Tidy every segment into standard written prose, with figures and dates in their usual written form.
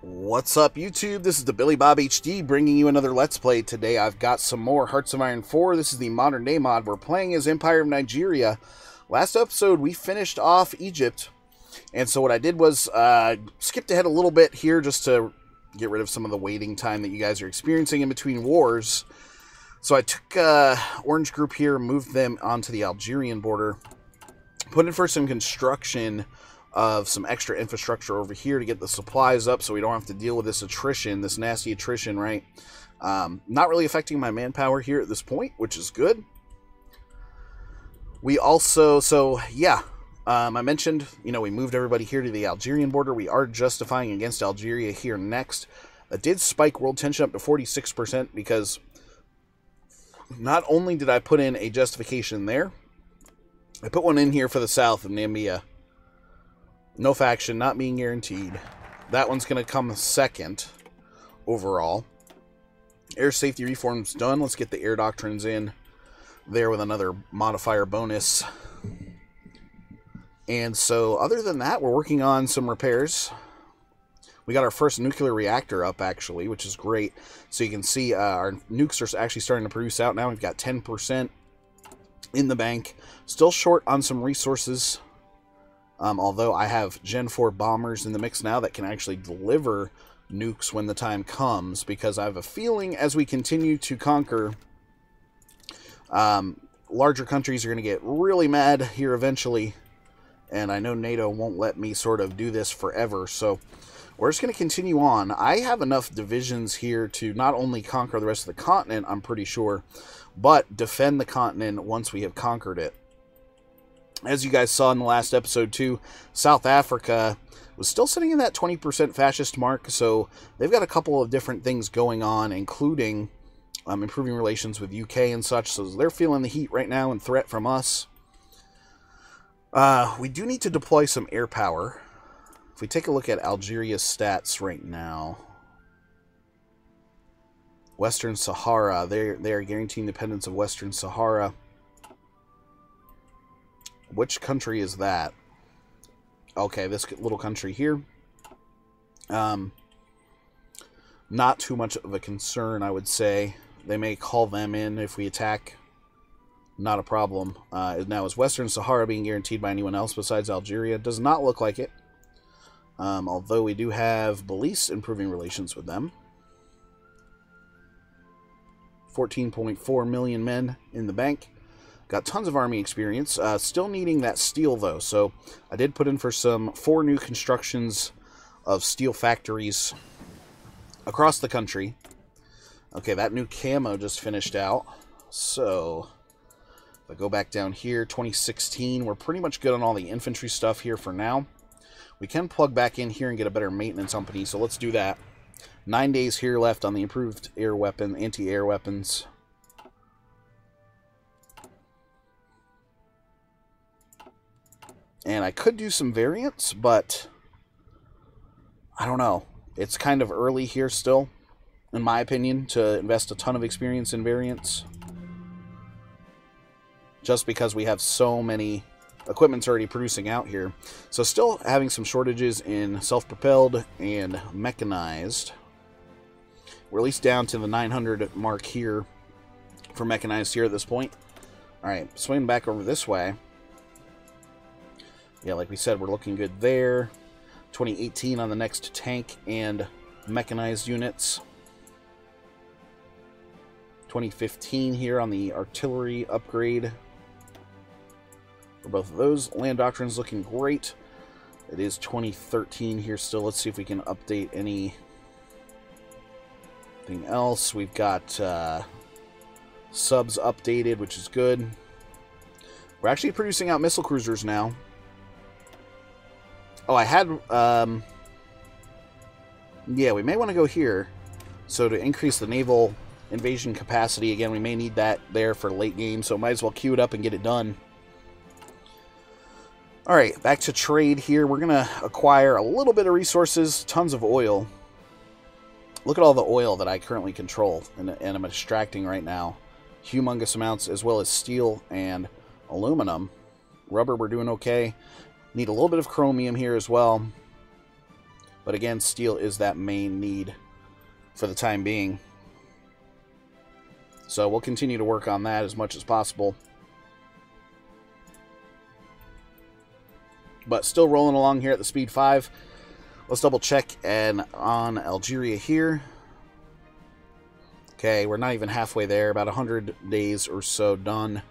What's up, YouTube? This is the Billy Bob HD bringing you another Let's Play. Today I've got some more Hearts of Iron 4. This is the modern day mod. We're playing as Empire of Nigeria. Last episode we finished off Egypt, and so what I did was skipped ahead a little bit here just to get rid of some of the waiting time that you guys are experiencing in between wars. So I took Orange Group here, moved them onto the Algerian border, put in for some construction of some extra infrastructure over here to get the supplies up so we don't have to deal with this attrition, this nasty attrition, right? Not really affecting my manpower here at this point, which is good. We also, I mentioned, we moved everybody here to the Algerian border. We are justifying against Algeria here next. That did spike world tension up to 46% because not only did I put in a justification there, I put one in here for the south of Namibia. No faction, not being guaranteed. That one's going to come second overall. Air safety reform's done. Let's get the air doctrines in there with another modifier bonus. And so, other than that, we're working on some repairs. We got our first nuclear reactor up, actually, which is great. So you can see our nukes are actually starting to produce out now. We've got 10% in the bank. Still short on some resources. Although I have Gen 4 bombers in the mix now that can actually deliver nukes when the time comes, because I have a feeling as we continue to conquer, larger countries are going to get really mad here eventually, and I know NATO won't let me sort of do this forever, so we're just going to continue on. I have enough divisions here to not only conquer the rest of the continent, I'm pretty sure, but defend the continent once we have conquered it. As you guys saw in the last episode too, South Africa was still sitting in that 20% fascist mark, so they've got a couple of different things going on, including improving relations with UK and such, so they're feeling the heat right now and threat from us. We do need to deploy some air power. If we take a look at Algeria's stats right now, Western Sahara, they are guaranteeing independence of Western Sahara. Which country is that? Okay, this little country here. Not too much of a concern, I would say. They may call them in if we attack. Not a problem. Now, is Western Sahara being guaranteed by anyone else besides Algeria? Does not look like it. Although we do have Belize improving relations with them. 14.4 million men in the bank. Got tons of army experience. Still needing that steel, though. So I did put in for 4 new constructions of steel factories across the country. Okay, that new camo just finished out. So if I go back down here, 2016, we're pretty much good on all the infantry stuff here for now. We can plug back in here and get a better maintenance company, so let's do that. 9 days here left on the improved air weapon, anti-air weapons. And I could do some variants, but I don't know. It's kind of early here still, in my opinion, to invest a ton of experience in variants. Just because we have so many equipments already producing out here. So still having some shortages in self-propelled and mechanized. We're at least down to the 900 mark here for mechanized here at this point. Alright, swinging back over this way. Yeah, like we said, we're looking good there. 2018 on the next tank and mechanized units. 2015 here on the artillery upgrade. For both of those, land doctrines looking great. It is 2013 here still. Let's see if we can update anything else. We've got subs updated, which is good. We're actually producing out missile cruisers now. Oh, I had, yeah, we may want to go here. So to increase the naval invasion capacity, again, we may need that there for late game, so might as well queue it up and get it done. Alright, back to trade here. We're going to acquire a little bit of resources, tons of oil. Look at all the oil that I currently control and I'm extracting right now. Humongous amounts, as well as steel and aluminum. Rubber, we're doing okay. Need a little bit of chromium here as well. But again, steel is that main need for the time being. So we'll continue to work on that as much as possible. But still rolling along here at the speed 5. Let's double check and on Algeria here. Okay, we're not even halfway there. About 100 days or so done.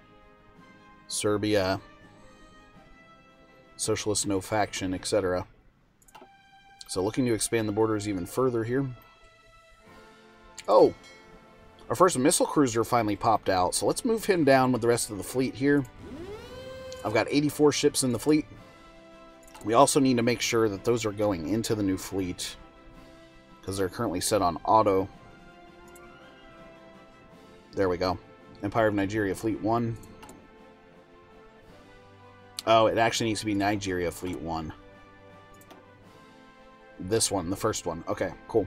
Serbia. Socialist no faction, etc. So looking to expand the borders even further here. Oh! Our first missile cruiser finally popped out, so let's move him down with the rest of the fleet here. I've got 84 ships in the fleet. We also need to make sure that those are going into the new fleet, because they're currently set on auto. There we go. Empire of Nigeria Fleet 1. Oh, it actually needs to be Nigeria Fleet 1. This one, the first one. Okay, cool.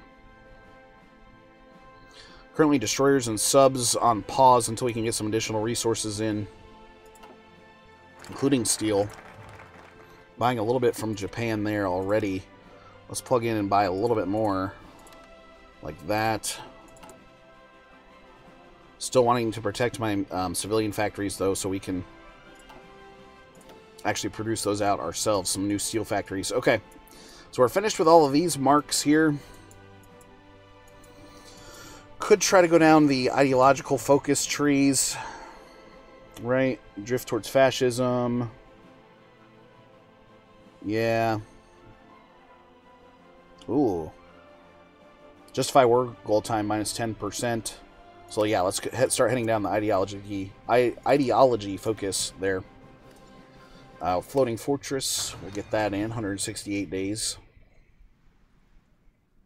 Currently, destroyers and subs on pause until we can get some additional resources in, including steel. Buying a little bit from Japan there already. Let's plug in and buy a little bit more, like that. Still wanting to protect my civilian factories, though, so we can actually produce those out ourselves. Some new steel factories. Okay, so we're finished with all of these marks here. Could try to go down the ideological focus trees, right? Drift towards fascism. Yeah. Ooh. Justify war goal time minus 10%. So yeah, let's start heading down the ideology focus there. Floating fortress, we'll get that in 168 days.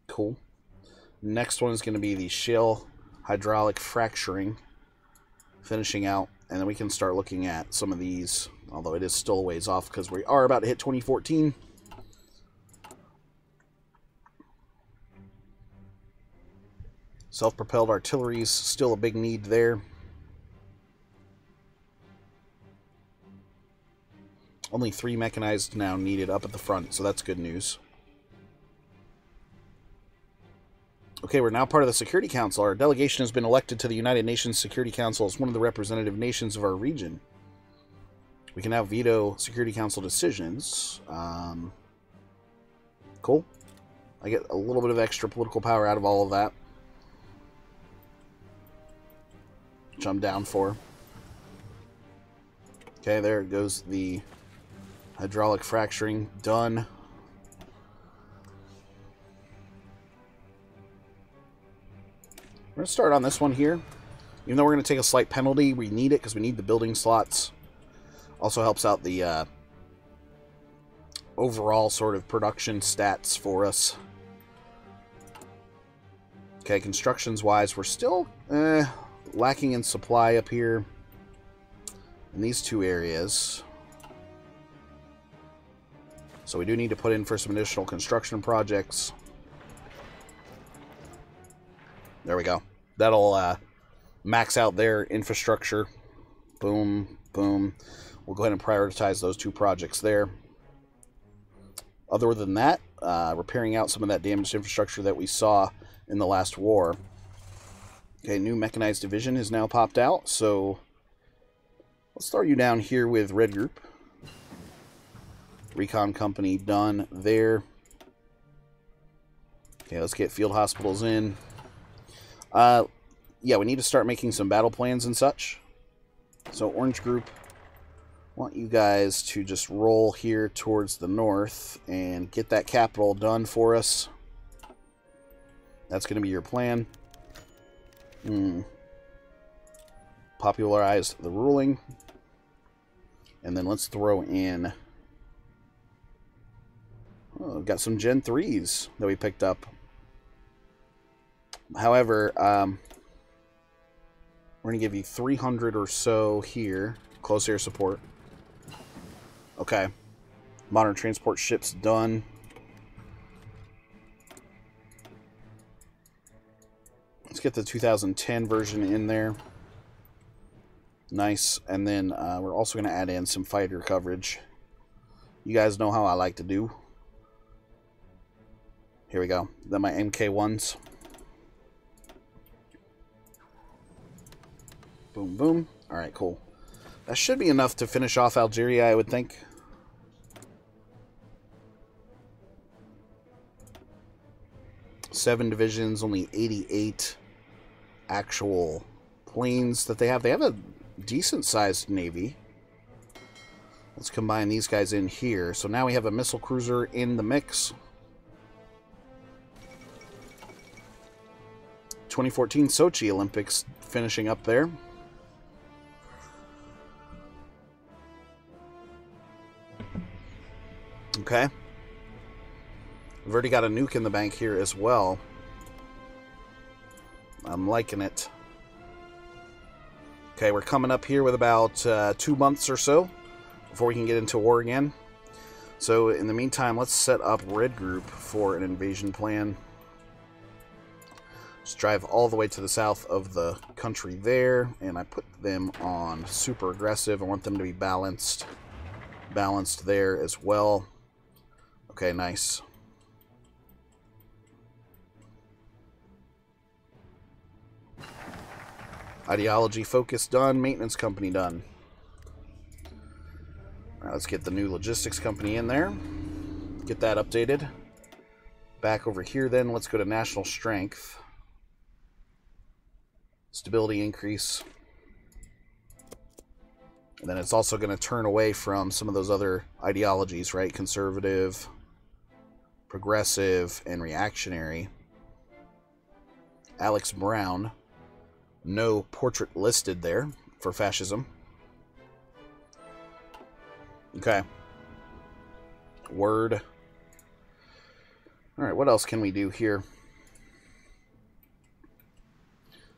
Cool. Next one is going to be the shale hydraulic fracturing, finishing out, and then we can start looking at some of these, although it is still a ways off because we are about to hit 2014. Self-propelled artillery is still a big need there. Only 3 mechanized now needed up at the front, so that's good news. Okay, we're now part of the Security Council. Our delegation has been elected to the United Nations Security Council as one of the representative nations of our region. We can now veto Security Council decisions. Cool. I get a little bit of extra political power out of all of that, which I'm down for. Okay, there goes the hydraulic fracturing. Done. We're going to start on this one here. Even though we're going to take a slight penalty, we need it because we need the building slots. Also helps out the overall sort of production stats for us. Okay, constructions-wise, we're still lacking in supply up here in these 2 areas. So we do need to put in for some additional construction projects. There we go. That'll max out their infrastructure. Boom, boom. We'll go ahead and prioritize those 2 projects there. Other than that, repairing out some of that damaged infrastructure that we saw in the last war. Okay, new mechanized division has now popped out, so let's start you down here with Red Group. Recon company done there. Okay, let's get field hospitals in. Yeah, we need to start making some battle plans and such. So, Orange Group, I want you guys to just roll here towards the north and get that capital done for us. That's going to be your plan. Popularize the ruling. And then let's throw in... Oh, we've got some Gen 3s that we picked up. However, we're going to give you 300 or so here. Close air support. Okay. Modern transport ships done. Let's get the 2010 version in there. Nice. And then we're also going to add in some fighter coverage. You guys know how I like to do. Here we go. Then my MK1s. Boom, boom. Alright, cool. That should be enough to finish off Algeria, I would think. Seven divisions, only 88 actual planes that they have. They have a decent-sized navy. Let's combine these guys in here. So now we have a missile cruiser in the mix. 2014 Sochi Olympics finishing up there. Okay. We've already got a nuke in the bank here as well. I'm liking it. Okay, we're coming up here with about 2 months or so before we can get into war again. So in the meantime, let's set up Red Group for an invasion plan. Just drive all the way to the south of the country there, and I put them on super aggressive. I want them to be balanced there as well. Okay, nice. Ideology focus done. Maintenance company done. All right, let's get the new logistics company in there. Get that updated. Back over here then, let's go to national strength. Stability increase. And then it's also going to turn away from some of those other ideologies, right? Conservative, progressive, and reactionary. Alex Brown. No portrait listed there for fascism. Okay. Word. Alright, what else can we do here?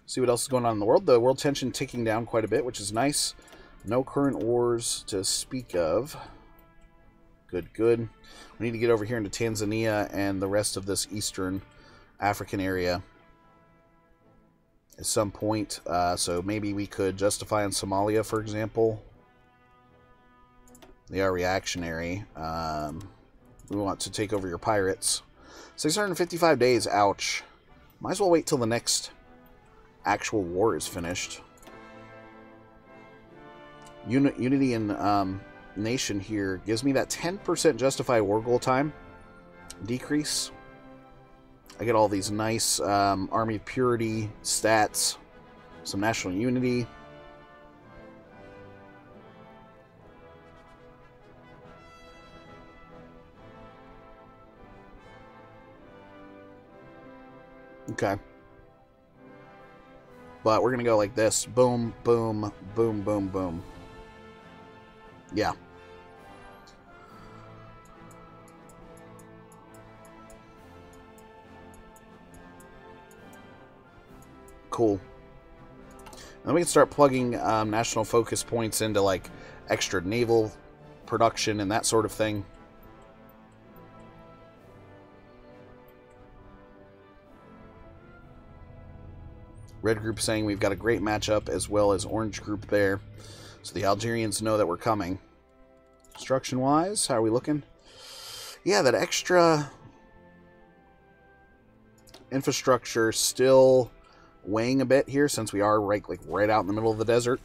See what else is going on in the world. The world tension ticking down quite a bit, which is nice. No current wars to speak of. Good, good. We need to get over here into Tanzania and the rest of this Eastern African area at some point. So maybe we could justify in Somalia, for example. They are reactionary. We want to take over your pirates. 655 days, ouch. Might as well wait till the next actual war is finished. Unity in nation here gives me that 10% justify war goal time decrease. I get all these nice Army of Purity stats, some national unity. Okay. But we're going to go like this. Boom, boom, boom, boom, boom. Yeah. Cool. And then we can start plugging national focus points into like extra naval production and that sort of thing. Red Group saying we've got a great matchup, as well as Orange Group there. So the Algerians know that we're coming. Construction-wise, how are we looking? Yeah, that extra infrastructure still weighing a bit here, since we are right out in the middle of the desert.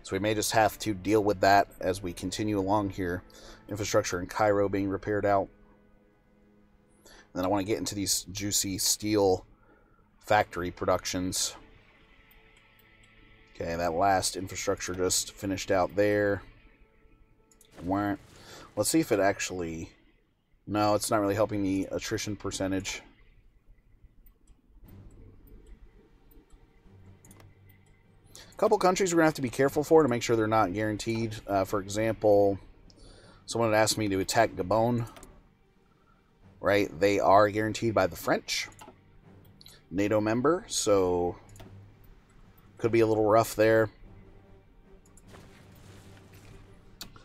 So we may just have to deal with that as we continue along here. Infrastructure in Cairo being repaired out. And then I want to get into these juicy steel factory productions. Okay, that last infrastructure just finished out there. Let's see if it actually... No, it's not really helping the attrition percentage. A couple countries we're going to have to be careful for to make sure they're not guaranteed. For example, someone had asked me to attack Gabon. Right, they are guaranteed by the French. NATO member, so could be a little rough there.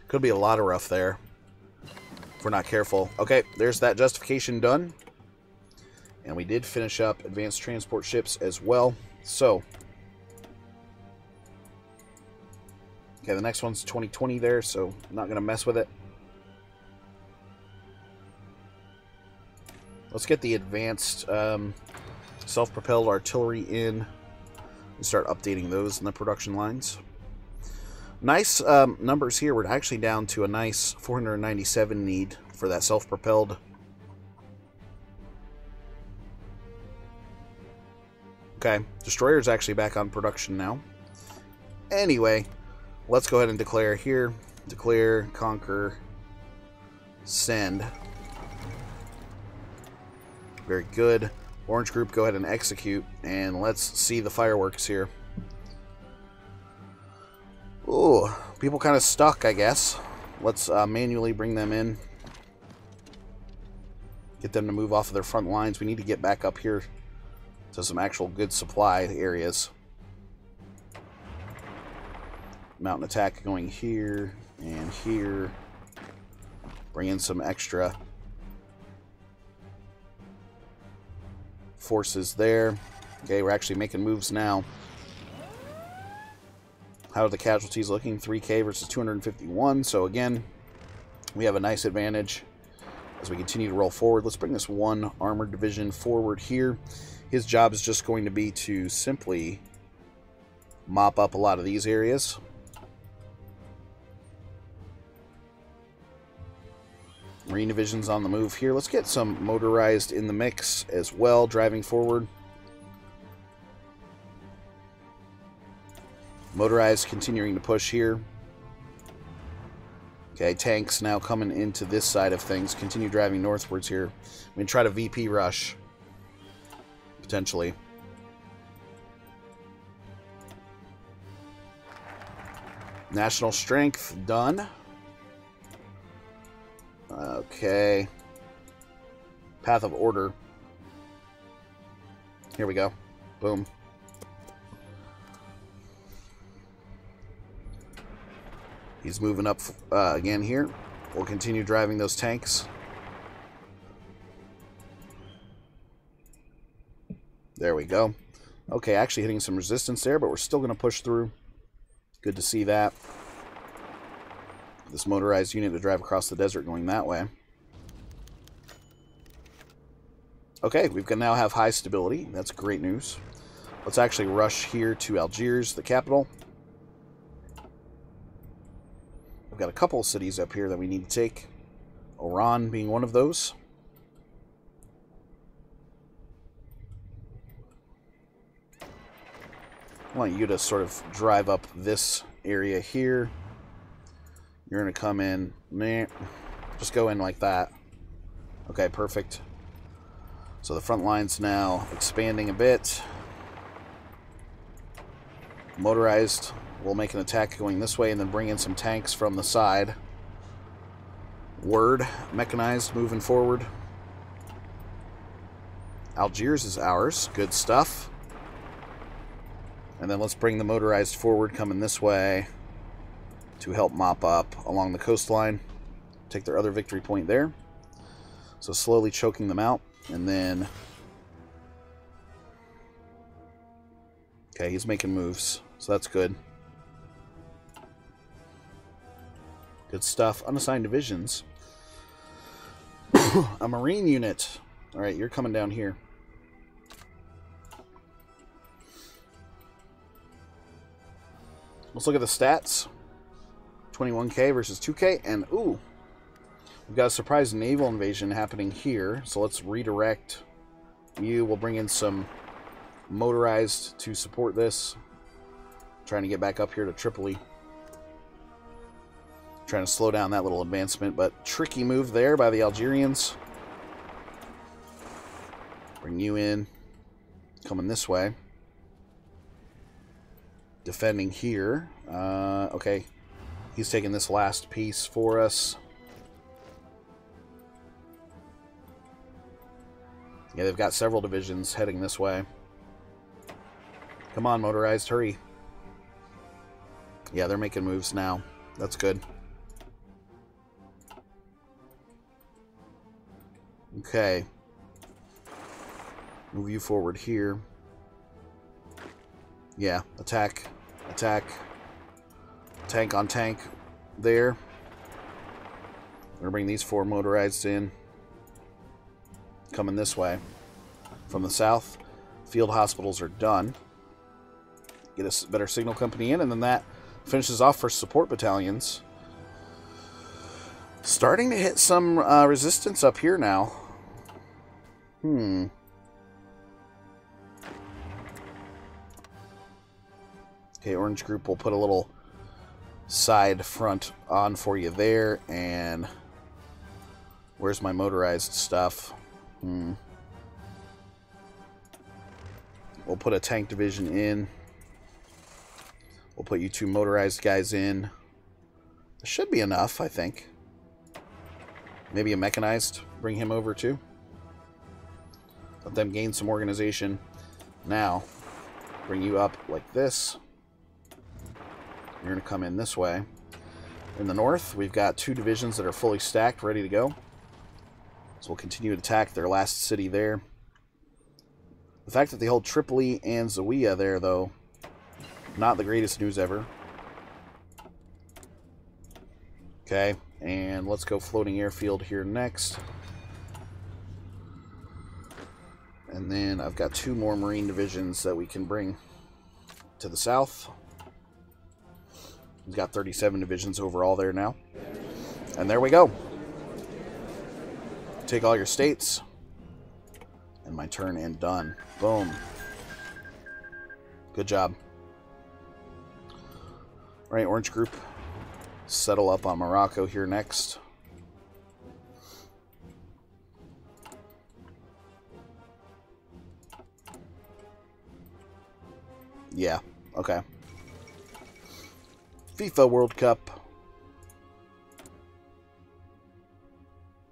Could be a lot of rough there if we're not careful. Okay, there's that justification done. And we did finish up advanced transport ships as well. So, okay, the next one's 2020 there, so I'm not going to mess with it. Let's get the advanced self-propelled artillery in and start updating those in the production lines. Nice numbers here. We're actually down to a nice 497 need for that self-propelled. Okay, Destroyer's actually back on production now. Anyway, let's go ahead and declare here. Declare, conquer, send. Very good. Orange group, go ahead and execute. And let's see the fireworks here. Ooh, people kind of stuck, I guess. Let's manually bring them in. Get them to move off of their front lines. We need to get back up here to some actual good supply areas. Mountain attack going here and here. Bring in some extra forces there. Okay, we're actually making moves now. How are the casualties looking? 3K versus 251. So again, we have a nice advantage as we continue to roll forward. Let's bring this one armored division forward here. His job is just going to be to simply mop up a lot of these areas. Marine division's on the move here. Let's get some motorized in the mix as well, driving forward. Motorized continuing to push here. Okay, tanks now coming into this side of things. Continue driving northwards here. We can try to VP rush. Potentially. National strength done. Okay. Path of order. Here we go. Boom. He's moving up again here. We'll continue driving those tanks. There we go. Okay, actually hitting some resistance there, but we're still going to push through. Good to see that. This motorized unit to drive across the desert going that way. Okay, we can now have high stability. That's great news. Let's actually rush here to Algiers, the capital. We've got a couple of cities up here that we need to take. Oran being one of those. I want you to sort of drive up this area here. You're going to come in. Meh, just go in like that. Okay, perfect. So the front line's now expanding a bit. Motorized will make an attack going this way and then bring in some tanks from the side. Word, mechanized moving forward. Algiers is ours. Good stuff. And then let's bring the motorized forward coming this way to help mop up along the coastline. Take their other victory point there. So slowly choking them out. And then... Okay, he's making moves. So that's good. Good stuff. Unassigned divisions. A marine unit. Alright, you're coming down here. Let's look at the stats. 21k versus 2k. And, ooh, we've got a surprise naval invasion happening here. So let's redirect you. We'll bring in some motorized to support this. Trying to get back up here to Tripoli. Trying to slow down that little advancement, but tricky move there by the Algerians. Bring you in. Coming this way. Defending here. Okay. He's taking this last piece for us. Yeah, they've got several divisions heading this way. Come on, motorized, hurry. Yeah, they're making moves now. That's good. Okay. Move you forward here. Yeah, attack. Attack. Tank on tank there. We're going to bring these 4 motorized in. coming this way. From the south, field hospitals are done. Get a better signal company in, and then that finishes off for support battalions. Starting to hit some resistance up here now. Okay, Orange Group will put a little side front on for you there, and where's my motorized stuff? We'll put a tank division in. We'll put you 2 motorized guys in. This should be enough, I think. Maybe a mechanized. Bring him over too. Let them gain some organization. Now, bring you up like this. You're going to come in this way. In the north, we've got 2 divisions that are fully stacked, ready to go. So we'll continue to attack their last city there. The fact that they hold Tripoli and Zawiya there, though, not the greatest news ever. Okay, and let's go floating airfield here next. And then I've got 2 more Marine divisions that we can bring to the south. We've got 37 divisions overall there now. And there we go. Take all your states. And my turn and done. Boom. Good job. All right, Orange Group. Settle up on Morocco here next. Yeah, okay. FIFA World Cup.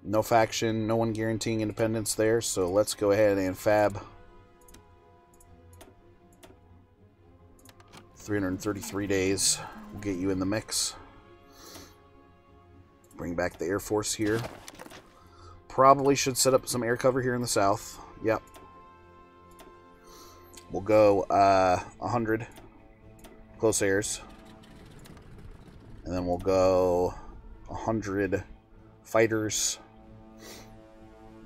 No faction, no one guaranteeing independence there, so let's go ahead and fab 333 days. We'll get you in the mix. Bring back the Air Force here. Probably should set up some air cover here in the south. Yep. We'll go 100 close airs. And then we'll go 100 fighters.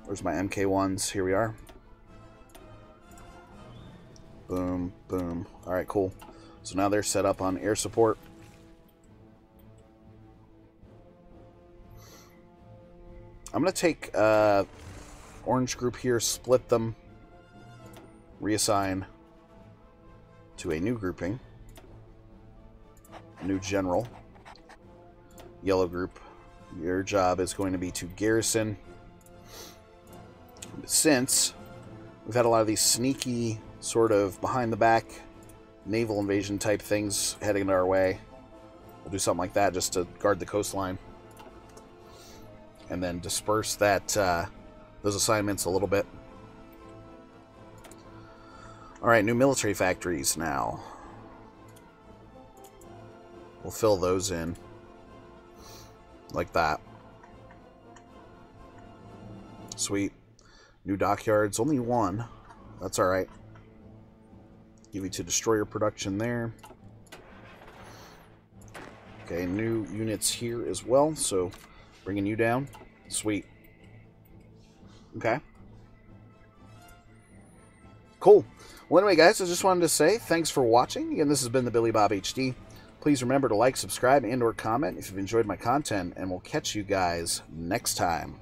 Where's my MK1s? Here we are. Boom, boom. Alright, cool. So now they're set up on air support. I'm going to take Orange Group here, split them, reassign to a new grouping, new general. Yellow Group, your job is going to be to garrison. Since we've had a lot of these sneaky, sort of behind-the-back naval invasion type things heading our way, we'll do something like that just to guard the coastline. And then disperse that those assignments a little bit. Alright, new military factories now. We'll fill those in. Like that. Sweet. New dockyards, only 1. That's alright. Give you to destroyer production there. Okay, new units here as well, so bringing you down. Sweet. Okay. Cool. Well, anyway, guys, I just wanted to say thanks for watching. Again, this has been the Billy Bob HD. Please remember to like, subscribe, and or comment if you've enjoyed my content, and we'll catch you guys next time.